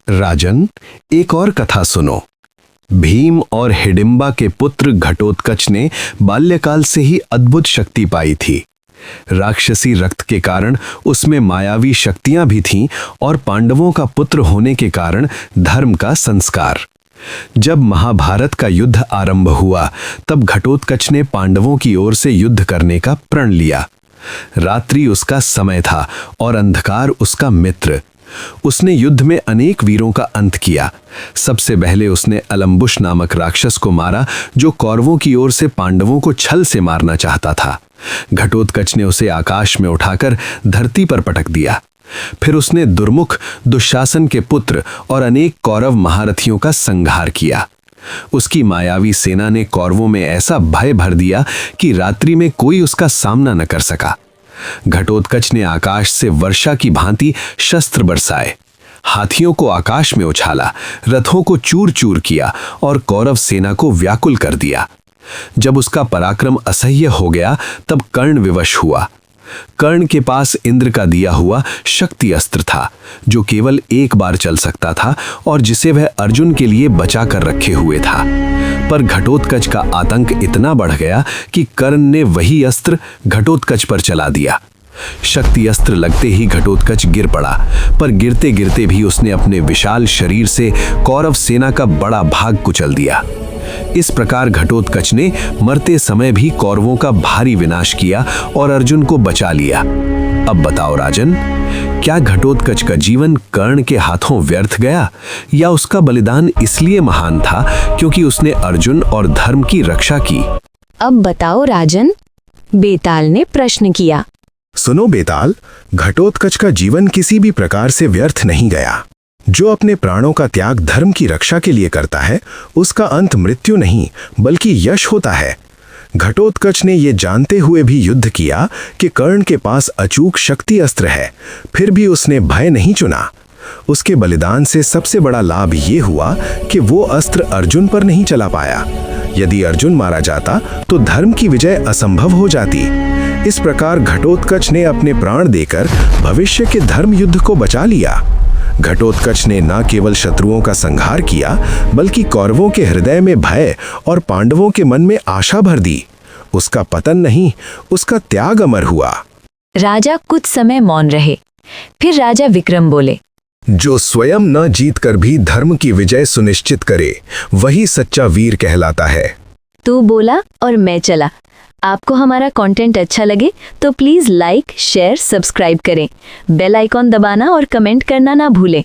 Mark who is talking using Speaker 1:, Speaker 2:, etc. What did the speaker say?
Speaker 1: राजन, एक और कथा सुनो। भीम और हिडिंबा के पुत्र घटोत्कच ने बाल्यकाल से ही अद्भुत शक्ति पाई थी। राक्षसी रक्त के कारण उसमें मायावी शक्तियां भी थीं और पांडवों का पुत्र होने के कारण धर्म का संस्कार। जब महाभारत का युद्ध आरंभ हुआ तब घटोत्कच ने पांडवों की ओर से युद्ध करने का प्रण लिया। रात्रि उसका समय था और अंधकार उसका मित्र। उसने युद्ध में अनेक वीरों का अंत किया। सबसे पहले उसने अलम्बुश नामक राक्षस को मारा जो कौरवों की ओर से पांडवों को छल से मारना चाहता था। घटोत्कच ने उसे आकाश में उठाकर धरती पर पटक दिया। फिर उसने दुर्मुख दुशासन के पुत्र और अनेक कौरव महारथियों का संहार किया। उसकी मायावी सेना ने कौरवों में ऐसा भय भर दिया कि रात्रि में कोई उसका सामना न कर सका। घटोत्कच ने आकाश से वर्षा की भांति शस्त्र बरसाए, हाथियों को आकाश में उछाला, रथों को चूर चूर किया और कौरव सेना को व्याकुल कर दिया। जब उसका पराक्रम असह्य हो गया तब कर्ण विवश हुआ। कर्ण के पास इंद्र का दिया हुआ शक्ति अस्त्र था जो केवल एक बार चल सकता था और जिसे वह अर्जुन के लिए बचा कर रखे हुए था। पर घटोत्कच का आतंक इतना बढ़ गया कि कर्ण ने वही अस्त्र घटोत्कच पर चला दिया। शक्ति अस्त्र लगते ही घटोत्कच गिर पड़ा, पर गिरते गिरते भी उसने अपने विशाल शरीर से कौरव सेना का बड़ा भाग कुचल दिया। इस प्रकार घटोत्कच ने मरते समय भी कौरवों का भारी विनाश किया और अर्जुन को बचा लिया। अब बताओ राजन, क्या घटोत्कच का जीवन कर्ण के हाथों व्यर्थ गया या उसका बलिदान इसलिए महान था क्योंकि उसने अर्जुन और धर्म की रक्षा की?
Speaker 2: अब बताओ राजन, बेताल ने प्रश्न किया।
Speaker 3: सुनो बेताल, घटोत्कच का जीवन किसी भी प्रकार से व्यर्थ नहीं गया। जो अपने प्राणों का त्याग धर्म की रक्षा के लिए करता है उसका अंत मृत्यु नहीं बल्कि यश होता है। घटोत्कच ने ये जानते हुए भी युद्ध किया कि कर्ण के पास अचूक शक्ति अस्त्र है, फिर भी उसने भय नहीं चुना। उसके बलिदान से सबसे बड़ा लाभ ये हुआ कि वो अस्त्र अर्जुन पर नहीं चला पाया। यदि अर्जुन मारा जाता तो धर्म की विजय असंभव हो जाती। इस प्रकार घटोत्कच ने अपने प्राण देकर भविष्य के धर्म युद्ध को बचा लिया। घटोत्कच ने न केवल शत्रुओं का संहार किया बल्कि कौरवों के हृदय में भय और पांडवों के मन में आशा भर दी। उसका पतन नहीं, उसका त्याग अमर हुआ।
Speaker 2: राजा कुछ समय मौन रहे। फिर राजा विक्रम बोले,
Speaker 3: जो स्वयं न जीतकर भी धर्म की विजय सुनिश्चित करे वही सच्चा वीर कहलाता है।
Speaker 2: तू बोला और मैं चला। आपको हमारा कंटेंट अच्छा लगे तो प्लीज़ लाइक, शेयर, सब्सक्राइब करें। बेल आइकॉन दबाना और कमेंट करना ना भूलें।